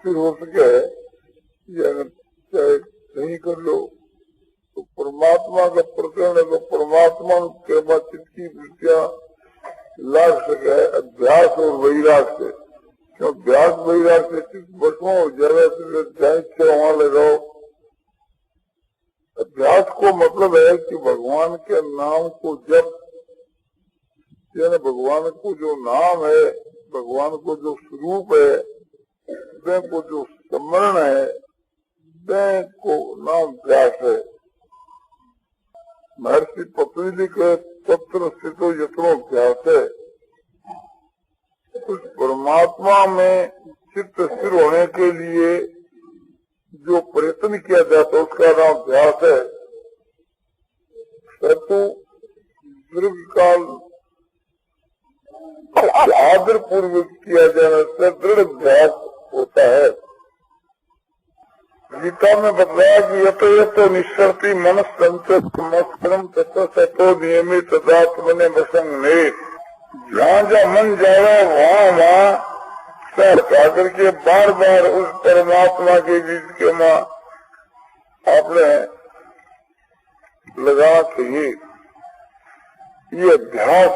स्थिर हो सके या चाहे नहीं कर लो। तो परमात्मा का प्रकरण है तो परमात्मा के बाद चित्त की वृत्तियां लाग सके अभ्यास और वैराग से। क्यों अभ्यास वैराग से चित्त भस्म हो जाए तो ध्यान से वहां लगाओ। अभ्यास को मतलब है कि भगवान के नाम को जब यानी भगवान को जो नाम है, भगवान को जो स्वरूप है, वे को जो स्मरण है, वे को नाम अभ्यास है। महर्षि पतंजलि के तत्र स्थितो यत्नो अभ्यास है। उस परमात्मा में चित्त स्थिर होने के लिए जो प्रयत्न किया जाता है उसका नाम अभ्यास है। परंतु दीर्घ काल आदर पूर्वक किया जाने से दृढ़ अभ्यास होता है। गीता में बताया कि यत निश्चरती मन संचम तत्व नियमित तदात्मने वसंग ने। जहाँ जहाँ मन जाए वहाँ सर करके बार बार उस परमात्मा के बीच के माँ आपने लगाना चाहिए। ये अभ्यास।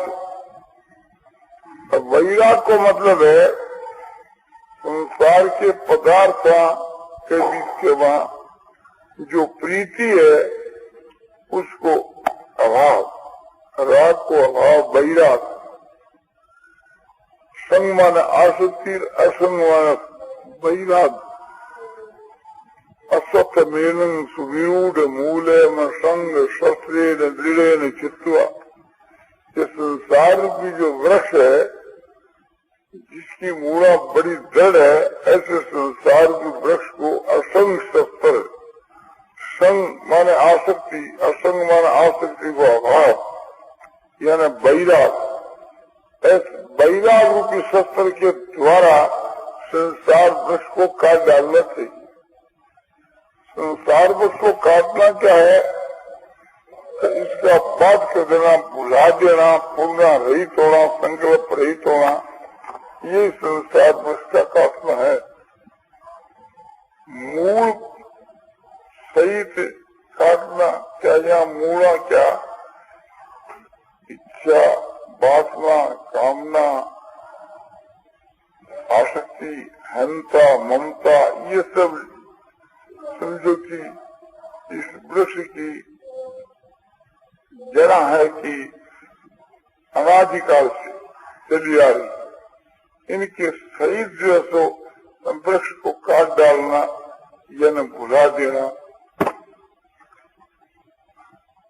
वैराग को मतलब है संसार के पदार्थों के बीच के वहाँ जो प्रीति है उसको अभाव, राग को अभाव, वैराग। संग मान आसक्ति, असंग मान वैराग। अस्वस्थ मेन सुविरूढ़ मूले में संग शस्त्रे न दृढ़ न चित्वा। ये संसार की जो वृक्ष है जिसकी मूला बड़ी दृढ़ है, ऐसे संसार के वृक्ष को असंग शस्त्र, संग माने आसक्ति, असंग माने आसक्ति को अभाव यानी वैराग। वैराग रूपी शस्त्र के द्वारा संसार वृक्ष को काट डालना चाहिए। संसार वृक्ष को काटना क्या है? तो इसका बात कर देना, भुला देना, पूर्ण रहित होना, संकल्प रहित होना, ये संसार वृक्ष का काटना है। मूल सहित काटना क्या? यहाँ मूला क्या? इच्छा, वासना, कामना, आसक्ति, हंता, ममता, ये सब समझो कि इस वृक्ष की जड़ा है कि अनादिकाल से चली आ रही। इनके सहित जो है सो वृक्ष को काट डालना या न भुला देना।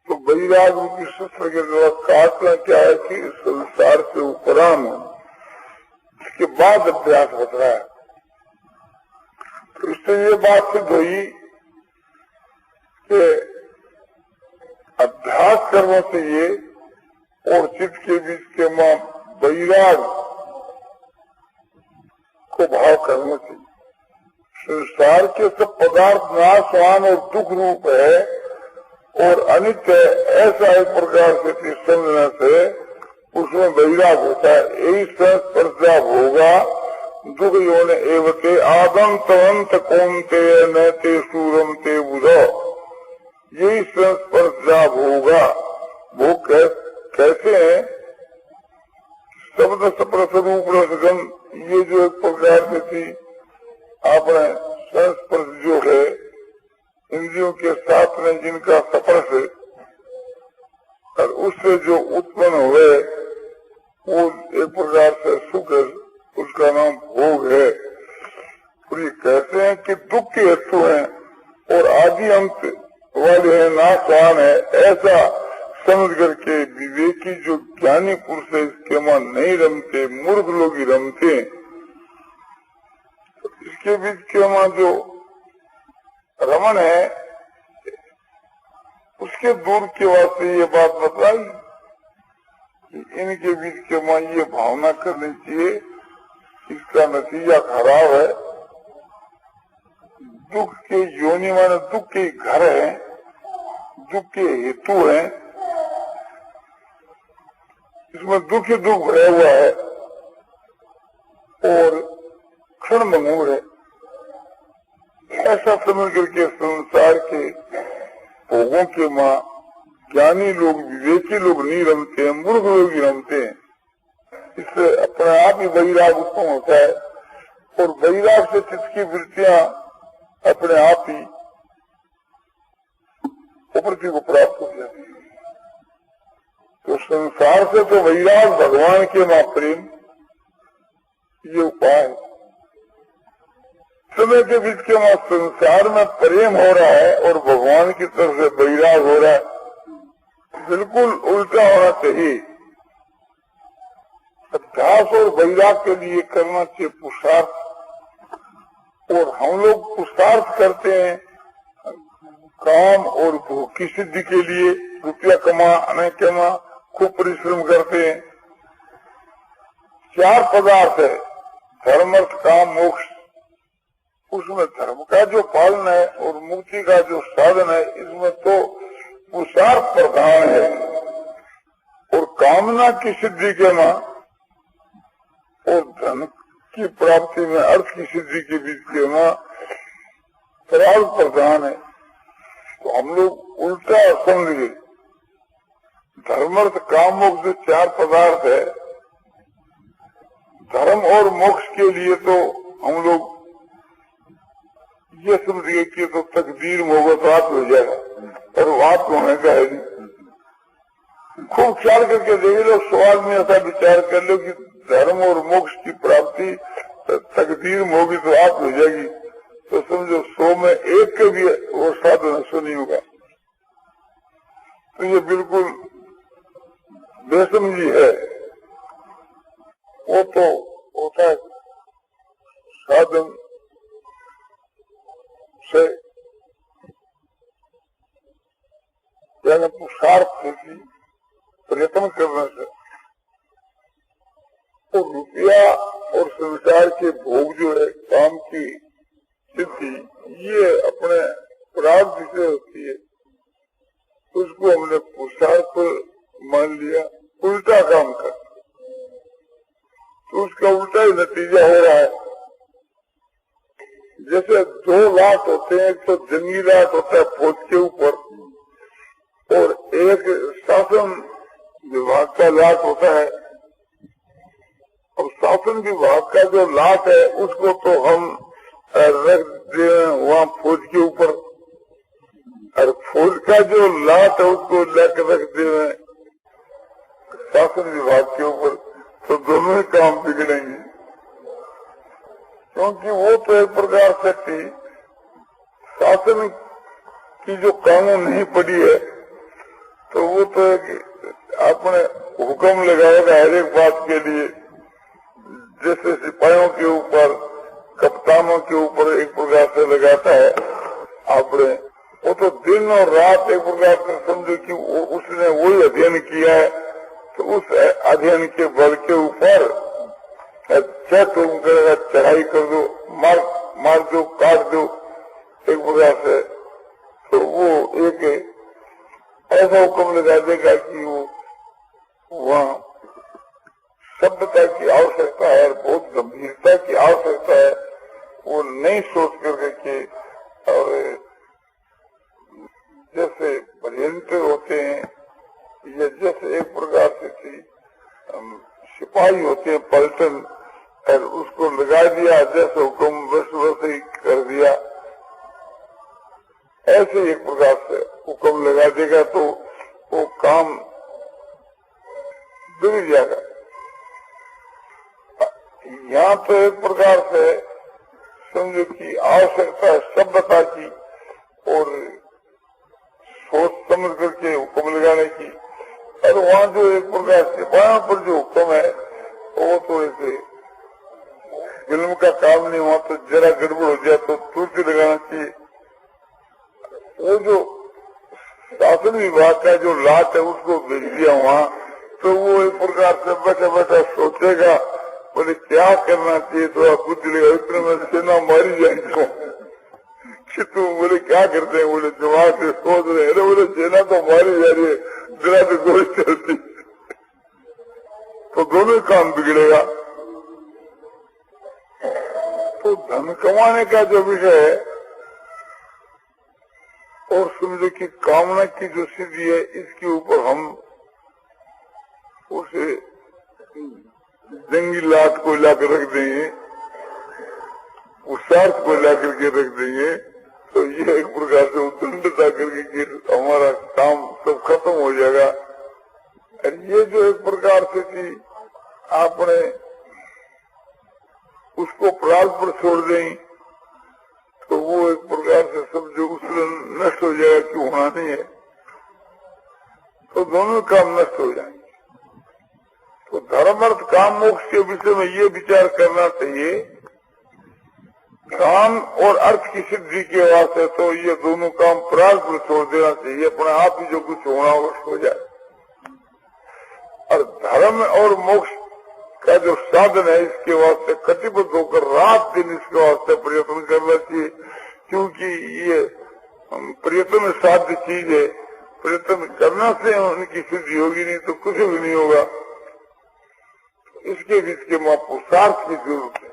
तो वैराग रूपी शस्त्र के द्वारा काटना क्या है कि संसार से उपराम हो, इसके बाद अभ्यास होता है। तो इससे ये बात सिद्ध हुई कि अभ्यास करना चाहिए और चित्त के बीच के मां वैराग को भाव करना चाहिए। संसार के सब पदार्थ नाशवान और दुख रूप है और अनित्य ऐसा एक प्रकार से समझने से उसमें वैराग होता है। यही संस्पर्शा होगा दुख योन एवते आदम तवंत कौनते न ते सूरम ते बुधो। यही संस्पर्शा होगा। वो कैसे है? शब्द स्पर्श रूप रसगंध, ये जो एक प्रकार से थी आपने संस्पर्श जो है इंद्रियों के साथ में जिनका स्पर्श है और उससे जो उत्पन्न हुए वो एक प्रकार से सुख है, उसका नाम भोग है। और ये कहते हैं कि दुख के हेतु है और आदि अंत वाले है, नाशवान है, ऐसा समझ करके विवेकी जो ज्ञानी पुरुष है इसके मन नहीं रमते, मूर्ख लोग ही रमते। इसके बीच के मां जो रमन है उसके दूर के वास्ते ये बात बताई कि इनके बीच के मां ये भावना करनी चाहिए, इसका नतीजा खराब है। दुख के योनि माने दुख के घर है, दुख के हेतु है, इसमें दुख ही दुख भरा हुआ है और क्षण मंगूर है। ऐसा समझ करके संसार के भोगों के माँ ज्ञानी लोग, विवेकी लोग नहीं रमते हैं, मूर्ख लोग ही रमते हैं। इससे अपने आप ही वैराग उत्पन्न होता है और वैराग से चित्त की वृत्तियां अपने आप ही उपरति को प्राप्त हो जाती है। तो संसार से तो वैराग, भगवान के मां प्रेम, ये उपाय है। समय के बीच के मां संसार में प्रेम हो रहा है और भगवान की तरफ से वैराग हो रहा है, बिल्कुल उल्टा होना चाहिए। अभ्यास और वैराग के लिए करना चाहिए पुरुषार्थ, और हम लोग पुरुषार्थ करते हैं काम और भोग की सिद्धि के लिए, रुपया कमाने के मां खूब परिश्रम करते हैं। 4 पदार्थ है, धर्म, अर्थ, काम, मोक्ष। उसमें धर्म का जो पालन है और मुक्ति का जो साधन है, इसमें तो पुरुषार्थ प्रधान है। और कामना की सिद्धि के मां और धन की प्राप्ति में, अर्थ की सिद्धि के बीच के मां प्रार्थ प्रधान है। तो हम लोग उल्टा समझ गए। धर्म, अर्थ, काम, मोक्ष जो 4 पदार्थ है, धर्म और मोक्ष के लिए तो हम लोग ये समझ गए कि तो तकदीर मोहब्बत हो जाएगा, और बात होने का है नहीं। खूब ख्याल करके देख लो, सवाल में ऐसा विचार कर लो कि धर्म और मोक्ष की प्राप्ति तकदीर मोगी तो आप हो जाएगी, तो समझो 100 में 1 के भी वो साधन सुनी होगा। तो ये बिल्कुल बेसमझी है। वो तो होता है साधन से, यानी पुरुषार्थ से, प्रयत्न करने से। तो रुपया और संसार के भोग जो है, काम की सिद्धि, ये अपने प्राप्त से होती है। उसको हमने पुरुषार्थ मान लिया, उल्टा काम कर, तो उसका उल्टा ही नतीजा हो रहा है। जैसे 2 लाट होते हैं, एक तो जंगी लाट होता है फौज के ऊपर, और एक शासन विभाग का लाट होता है। और शासन विभाग का जो लाट है, उसको तो हम रख दे वहाँ फौज के ऊपर, और फौज का जो लाट है उसको लेकर रख दे शासन विभाग के ऊपर, तो दोनों ही काम बिगड़ेंगे। क्योंकि वो तो एक प्रकार से थी, शासन की जो कानून नहीं पड़ी है, तो वो तो अपने हुक्म लगाएगा हर एक बात के लिए। जैसे सिपाहियों के ऊपर, कप्तानों के ऊपर एक प्रकार से लगाता है आपने, वो तो दिन और रात एक प्रकार से समझो कि उसने वही अध्ययन किया है, तो उस अध्ययन के बल के ऊपर अच्छा तुम करेगा, चढ़ाई कर दो, मार दो, काट दो, एक प्रकार से। तो वो एक ऐसा हुक्म लगा देगा कि वो वहाँ सभ्यता की आवश्यकता है, बहुत गंभीरता की आवश्यकता है, वो नहीं सोच करके के, और जैसे भयंकर होते हैं, या जैसे एक प्रकार से थी सिपाही होते हैं पलटन, और उसको लगा दिया जैसे हुक्म बस वैसे ही कर दिया, ऐसे एक प्रकार से हुक्म लगा देगा तो वो काम बिगड़ जाएगा। यहाँ तो एक प्रकार से समझो कि आवश्यकता है सभ्यता की और सोच समझ करके हुक्म लगाने की, और वहाँ जो एक प्रकार सिपाहियों पर जो हुक्म है वो तो ऐसे फिल्म का काम नहीं, वहाँ तो जरा गड़बड़ हो जाए तो तुरंत लगाना चाहिए। वो जो शासन विभाग का जो लाट है उसको भेज दिया वहाँ, तो वो एक प्रकार से बैठा बैठा सोचेगा, बोले क्या करना चाहिए, थोड़ा कुछ लेगा, इतने में सेना मारी जाएगी। तुम बोले क्या करते हैं, बोले दिमाग से सोच रहे, अरे बोले सेना तो मारी जा रही है, जरा तो गोली चलती, तो दोनों काम बिगड़ेगा। तो धन कमाने का जो विषय है और समझो कि कामना की जो सिद्धि है इसके ऊपर हम उसे जंगी लात को लाकर रख देंगे, पुरुषार्थ को लाकर के रख देंगे, तो ये एक प्रकार से उद्दंडता करके कि हमारा काम सब खत्म हो जाएगा। और ये जो एक प्रकार से कि आपने उसको प्राण पर छोड़ दें तो वो एक प्रकार से सब जो उसमें नष्ट हो जाएगा कि होना नहीं है, तो दोनों काम नष्ट हो जाएंगे। तो धर्म अर्थ काम मोक्ष के विषय में ये विचार करना चाहिए, काम और अर्थ की सिद्धि के वास्ते तो ये दोनों काम प्राण पर छोड़ देना चाहिए, अपने आप ही जो कुछ होना हो जाए। और धर्म और मोक्ष का जो साधन है इसके वास्ते कटिबद्ध होकर रात दिन इसके वास्ते प्रयत्न करना चाहिए, क्योंकि ये प्रयत्न साध्य चीज है। प्रयत्न करना से उनकी सिद्धि होगी, नहीं तो कुछ भी नहीं होगा। इसके बीच के मां पुरुषार्थ की जरूरत है।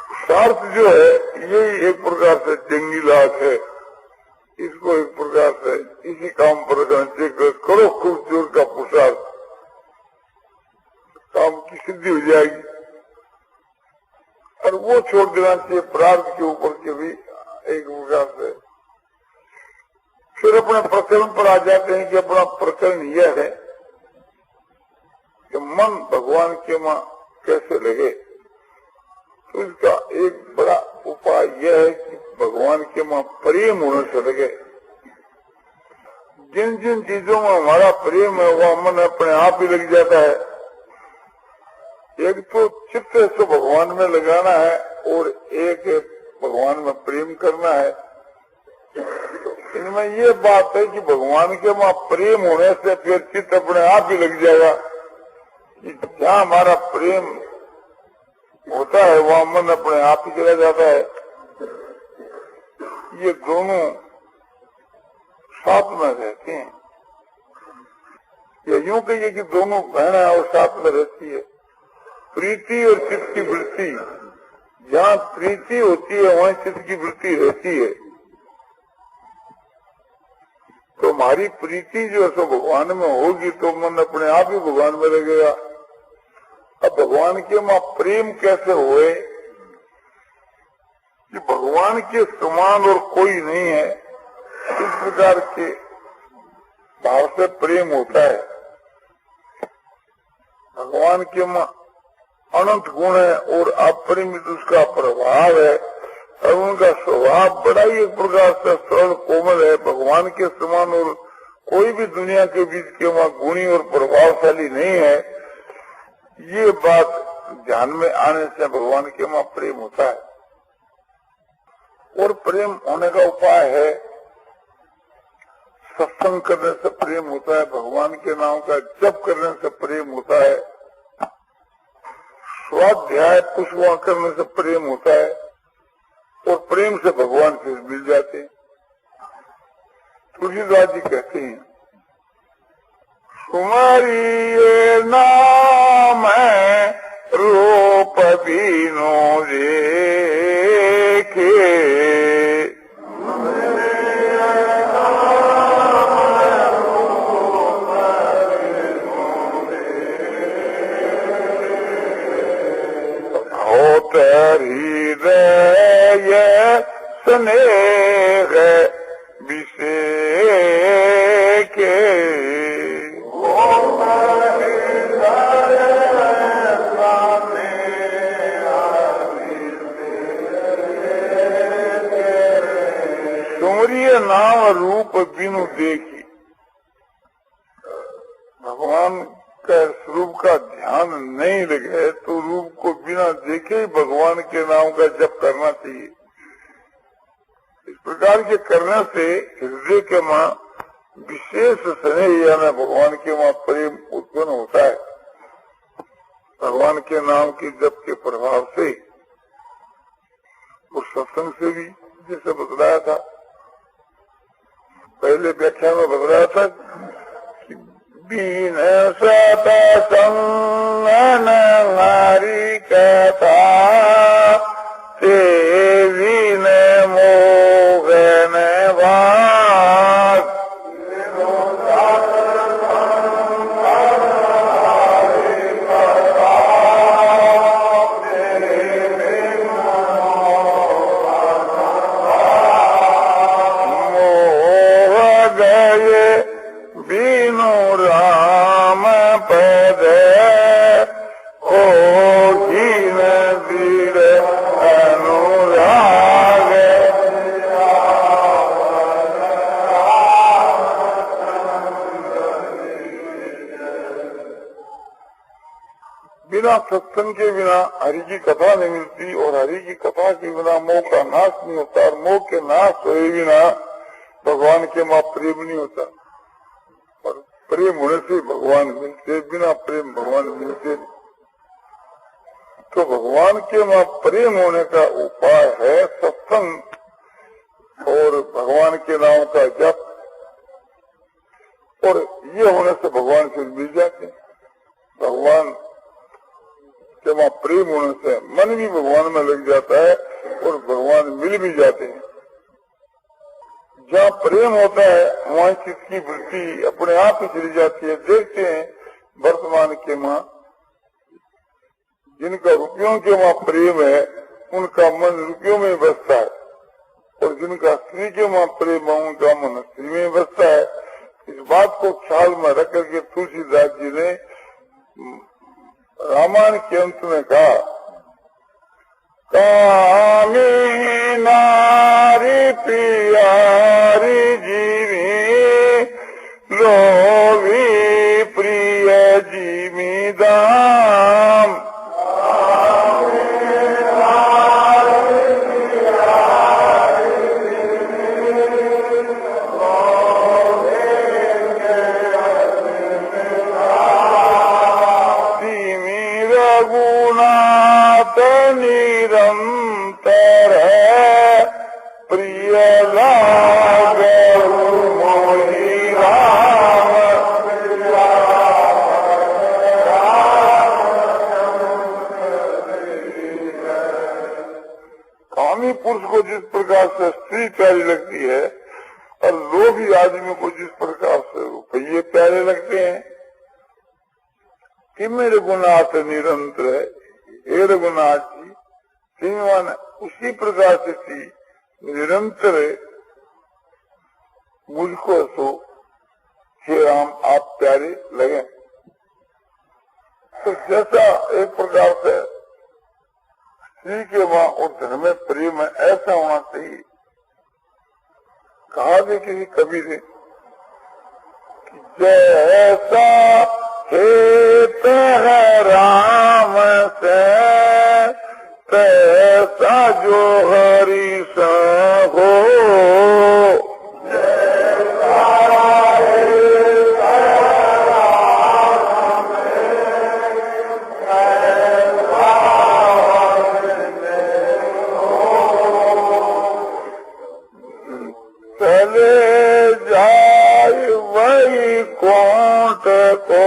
पुरुषार्थ जो है यही एक प्रकार से जंगी लात है, इसको एक प्रकार से इसी काम पर करो खूब जोर का पुरुषार्थ, काम की सिद्धि हो जाएगी। और वो छोड़ देना चाहिए प्रार्थ के ऊपर के भी एक प्रकार से। फिर अपने प्रकरण पर आ जाते हैं कि अपना प्रकरण यह है कि मन भगवान के मां कैसे लगे। तो इसका एक बड़ा उपाय यह है कि भगवान के मां प्रेम होने से लगे। जिन जिन चीजों में हमारा प्रेम है वह मन अपने आप ही लग जाता है। एक तो चित्त से भगवान में लगाना है और एक भगवान में प्रेम करना है। तो इनमें ये बात है कि भगवान के वहाँ प्रेम होने से फिर चित्त अपने आप ही लग जाएगा। कि जहाँ हमारा प्रेम होता है वहाँ मन अपने आप ही चला जाता है। ये दोनों साथ में रहते हैं। ये यूं कहिए कि दोनों बहनें और साथ में रहती है। प्रीति और चित्त की वृत्ति, जहाँ प्रीति होती है वहाँ चित्त की वृत्ति रहती है। तो हमारी प्रीति जो है सो भगवान में होगी तो मन अपने आप ही भगवान में लगेगा। अब भगवान के मां प्रेम कैसे होए कि भगवान के समान और कोई नहीं है, इस प्रकार के भाव से प्रेम होता है। भगवान के मां अनंत गुण है और अपरिमित उसका प्रभाव है और उनका स्वभाव बड़ा ही एक प्रकार से सरल कोमल है। भगवान के समान और कोई भी दुनिया के बीच के वहाँ गुणी और प्रभावशाली नहीं है। ये बात ध्यान में आने से भगवान के वहाँ प्रेम होता है। और प्रेम होने का उपाय है सत्संग करने से प्रेम होता है, भगवान के नाम का जप करने से प्रेम होता है, स्वाध्याय पुष्पा करने से प्रेम होता है और प्रेम से भगवान फिर मिल जाते हैं। तुलसीदास जी कहते हैं तुम्हारी ये नाम है रूप बीनो देखे, हृदय स्नेह विषय के तुमरी नाम रूप बिनु देखी। भगवान का स्वरूप का ध्यान नहीं लगे तो रूप को बिना देखे ही भगवान के नाम का जप करना चाहिए। इस प्रकार के करने से हृदय के मां विशेष स्नेह यानी भगवान के मां प्रेम उत्पन्न होता है। भगवान के नाम के जप के प्रभाव से और सत्संग से भी जैसे बतलाया था, पहले व्याख्या में बतलाया था कि बीन सतसंग नारी कथा ते बीन मोहन सत्संग के बिना हरि की कथा नहीं मिलती, और हरि की कथा के बिना मोह का नाश नहीं होता, और मोह के नाश हुए बिना भगवान के माँ प्रेम नहीं होता। और प्रेम होने से भगवान मिलते, बिना प्रेम भगवान मिलते। तो भगवान के माँ प्रेम होने का उपाय है सत्संग और भगवान के नाम का जप, और ये होने से भगवान से मिल जाते हैं। भगवान के वहाँ प्रेम होने से मन भी भगवान में लग जाता है और भगवान मिल भी जाते हैं। जहाँ प्रेम होता है वहाँ चित्त की वृत्ति अपने आप ही चली जाती है। देखते हैं वर्तमान के माँ जिनका रुपयों के वहाँ प्रेम है उनका मन रुपयों में बसता है, और जिनका स्त्री के वहाँ प्रेम है उनका मन स्त्री में बसता है। इस बात को ख्याल में रख करके तुलसीदास जी ने रामायण के अंत में कहा, कामी नारी प्यारी जीवी लोभी प्रिय जीवी दाम। निरंतर प्रिय लागे मोहि राम। कामी पुरुष को जिस प्रकार से स्त्री प्यारी लगती है और लोभी आदमी को जिस प्रकार से रुपये प्यारे लगते हैं, कि मेरे गुनाथ निरंतर है, हे रघुनाथ जी श्रीमान उसी प्रकार से थी निरंतर मुझको तो हे राम आप प्यारे लगे। तो जैसा एक प्रकार से स्त्री के वहाँ और धर्म में प्रेम है ऐसा होना चाहिए। कहा भी किसी कवि ने कि जैसा हेत है राम से तैसा जो हरि सा हो। चले जाए वही कोट को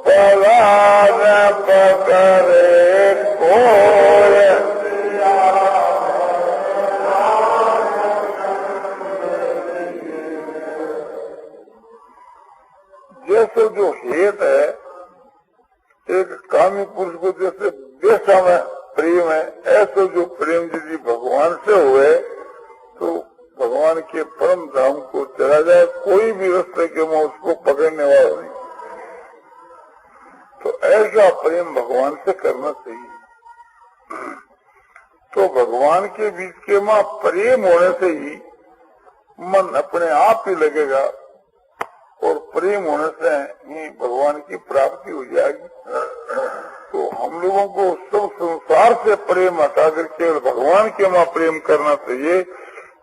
पलान पकड़े कोय। जैसे जो हेत है एक कामी पुरुष को जैसे बेसा में प्रेम है, ऐसे जो प्रेम यदि भगवान से हुए तो भगवान के परम धाम को चला जाए, कोई भी रास्ते के में उसको पकड़ने वाला नहीं। तो ऐसा प्रेम भगवान से करना चाहिए। तो भगवान के बीच के मां प्रेम होने से ही मन अपने आप ही लगेगा, और प्रेम होने से ही भगवान की प्राप्ति हो जाएगी। तो हम लोगों को सब संसार से प्रेम हटा कर केवल भगवान के मां प्रेम करना चाहिए।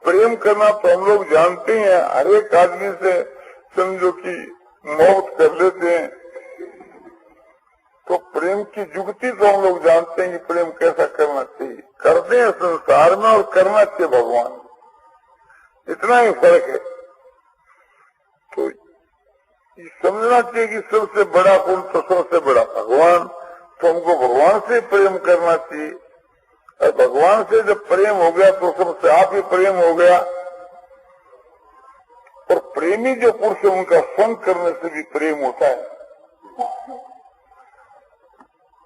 प्रेम करना तो हम लोग जानते हैं, हर एक आदमी से समझो कि मोहब्बत कर लेते हैं। तो प्रेम की युक्ति तो हम लोग जानते हैं कि प्रेम कैसा करना चाहिए, करते हैं संसार में और करना चाहिए भगवान, इतना ही फर्क है। तो ये समझना चाहिए कि सबसे बड़ा कौन, तो सबसे बड़ा भगवान। तो हमको भगवान से प्रेम करना चाहिए, और भगवान से जब प्रेम हो गया तो सबसे आप ही प्रेम हो गया। और प्रेमी जो पुरुष है उनका संग करने से भी प्रेम होता है।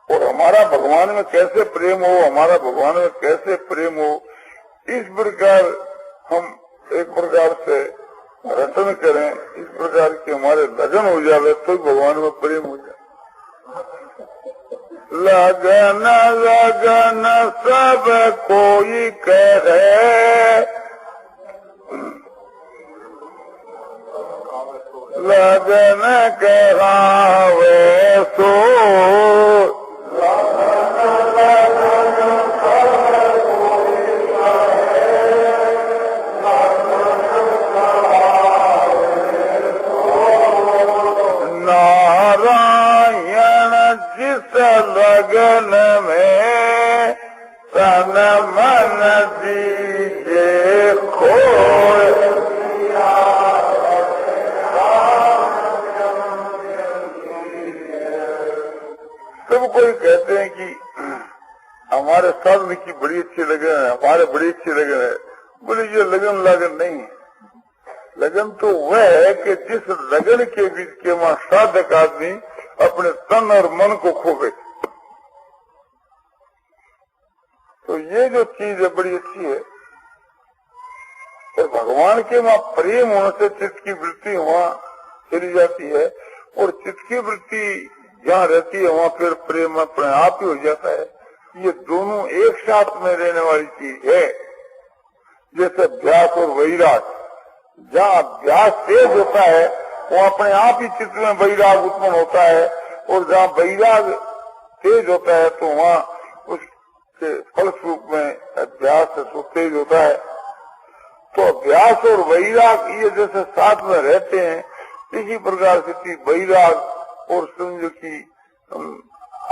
और हमारा भगवान में कैसे प्रेम हो, हमारा भगवान में कैसे प्रेम हो, इस प्रकार हम एक प्रकार से रटन करें, इस प्रकार के हमारे लगन हो जाए तो भगवान में प्रेम हो जाए। लगन लगन सब कोई कहे, लगन कहावे सो तन मन दीजे खोए। सब कोई कहते हैं कि हमारे साधन की बड़ी अच्छी लगन है, हमारे बड़ी अच्छी लगन है। बोले ये लगन लगन नहीं है। लगन तो वह है कि जिस लगन के बीच के वहां साधक आदमी अपने तन और मन को खो बैठे। तो ये जो चीज है बड़ी अच्छी है। तो भगवान के वहां प्रेम होने से चित्त की वृत्ति वहां चली जाती है, और चित्त की वृत्ति जहाँ रहती है वहां फिर प्रेम अपने आप ही हो जाता है। ये दोनों एक साथ में रहने वाली चीज है। जैसे अभ्यास और वैराग, जहाँ अभ्यास तेज होता है वो अपने आप ही चित्त में वैराग उत्पन्न होता है, और जहाँ वैराग तेज होता है तो वहाँ उसके फलस्वरूप में अभ्यास तेज होता है। तो अभ्यास और वैराग ये जैसे साथ में रहते हैं, इसी प्रकार से वैराग और समझो की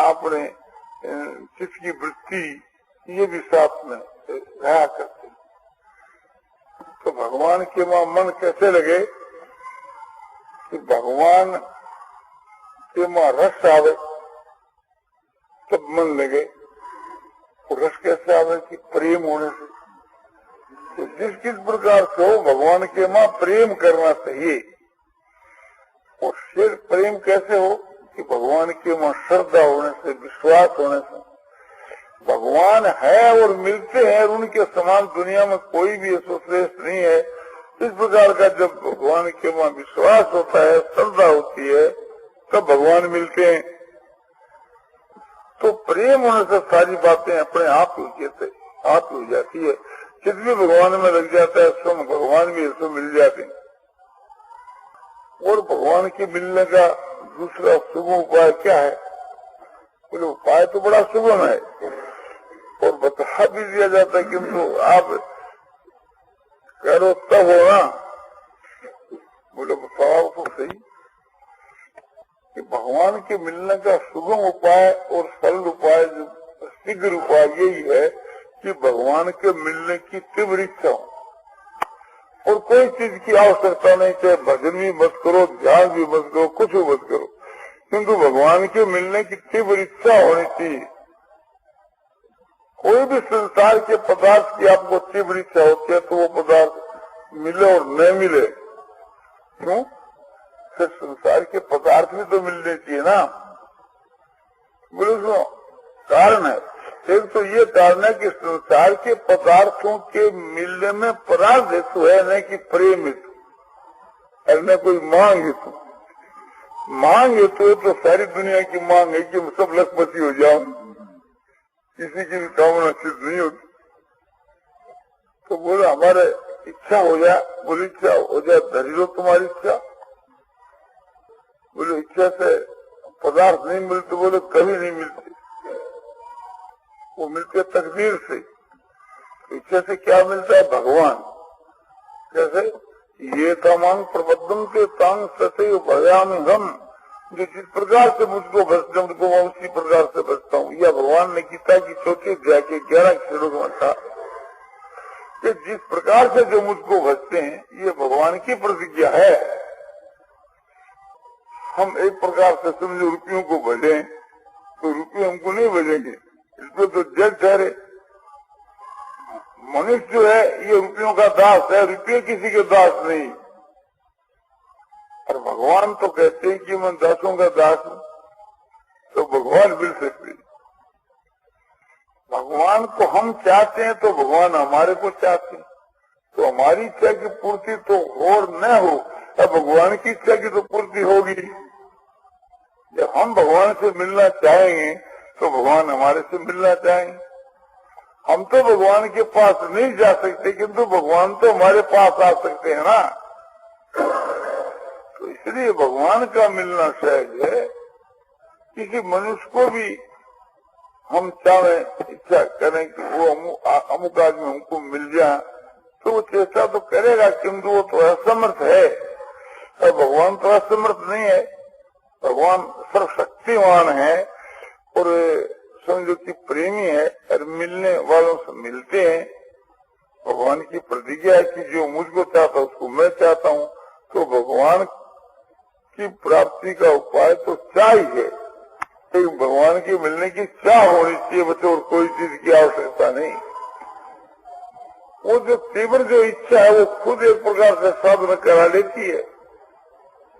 आपने चित्त की वृत्ति ये भी साथ में रहा करते। तो भगवान के वहां मन कैसे लगे कि भगवान के वहां रस आवे तब मन लगे। तो रस कैसे आवे कि प्रेम होने से। तो जिस किस प्रकार से हो भगवान के वहां प्रेम करना चाहिए। और फिर प्रेम कैसे हो कि भगवान के वहां श्रद्धा होने से, विश्वास होने से। भगवान है और मिलते हैं, और उनके समान दुनिया में कोई भी श्रेष्ठ नहीं है। इस प्रकार का जब भगवान के वहां विश्वास होता है, श्रद्धा होती है, तब भगवान मिलते हैं। तो प्रेम होने से सारी बातें अपने आप ही हो जाती है। चित्त भी भगवान में लग जाता है, स्वयं भगवान भी इसको मिल जाते हैं। और भगवान के मिलने का दूसरा सुगम उपाय क्या है? बोले उपाय तो बड़ा सुगम है और बता भी दिया जाता है, किंतु आप करो तब हो ना। बोले बताओ तो सही कि भगवान के मिलने का सुगम उपाय और सरल उपाय, जो शीघ्र उपाय यही है कि भगवान के मिलने की तीव्र इच्छा हो। और कोई चीज की आवश्यकता नहीं, चाहे भजन भी मत करो, ध्यान भी मत करो, कुछ भी मत करो, किंतु भगवान के मिलने की तीव्र इच्छा होनी चाहिए। कोई भी संसार के पदार्थ की आपको तीव्र इच्छा होती है तो वो पदार्थ मिले और न मिले, क्यों? फिर संसार के पदार्थ भी तो मिलने चाहिए ना। बोले उसमें कारण है। एक तो ये कारण है कि संसार के पदार्थों के मिलने में परार्थ हेतु है, न कि प्रेम हेतु, और न कोई मांग हेतु। मांग हेतु है तो सारी दुनिया की मांग है कि सब लखपति हो जाओ, किसी की भी कामना सिद्ध नहीं होती। तो बोले हमारे इच्छा हो जाए। बोले इच्छा हो जाए, धरी लो तुम्हारी इच्छा। बोले इच्छा से पदार्थ नहीं मिलते। बोले कभी नहीं मिलते, वो मिलते तकदीर से। इच्छा से क्या मिलता है? भगवान। कैसे? ये तमाम प्रबद्धम के तांग सतैव भजामि हम, जो जिस प्रकार से मुझको भजते उनको मैं उसी प्रकार से भजता हूँ। यह भगवान ने गीता की चौथे अध्याय के 11 श्लोक में था कि जिस प्रकार से जो मुझको भजते हैं, ये भगवान की प्रतिज्ञा है। हम एक प्रकार से समझो रुपयों को भजें तो रुपये हमको नहीं भजेंगे, इसमें तो जग ठहरे। मनुष्य जो है ये रुपयों का दास है, रुपये किसी के दास नहीं। और भगवान तो कहते हैं कि मैं दासों का दास हूं, तो भगवान मिल सकते। भगवान को हम चाहते हैं तो भगवान हमारे को चाहते हैं। तो हमारी इच्छा की पूर्ति तो और न हो, अब भगवान की इच्छा की तो पूर्ति होगी। जब हम भगवान से मिलना चाहेंगे तो भगवान हमारे से मिलना चाहेंगे। हम तो भगवान के पास नहीं जा सकते, किंतु भगवान तो हमारे पास आ सकते हैं ना। तो इसलिए भगवान का मिलना सहज है। किसी मनुष्य को भी हम चाहे, इच्छा करें कि वो अमुक आदमी हमको मिल जाए, तो वो चेष्टा तो करेगा, किंतु वो तो असमर्थ है। और भगवान तो असमर्थ नहीं है। भगवान सर्वशक्तिमान है और समझो कि प्रेमी है और मिलने वालों से मिलते हैं। भगवान की प्रतिज्ञा है कि जो मुझको चाहता उसको मैं चाहता हूँ, तो भगवान की प्राप्ति का उपाय तो चाह ही है। तो भगवान के मिलने की चाह होनी चाहिए बच्चों, और कोई चीज की आवश्यकता नहीं। वो जो तीव्र जो इच्छा है वो खुद एक प्रकार से साधन करा लेती है।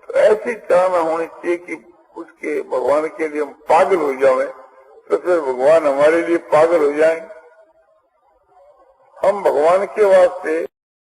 तो ऐसी चाहना होनी चाहिए कि उसके भगवान के लिए हम पागल हो जाएं, तो फिर भगवान हमारे लिए पागल हो जाएं। हम भगवान के वास्ते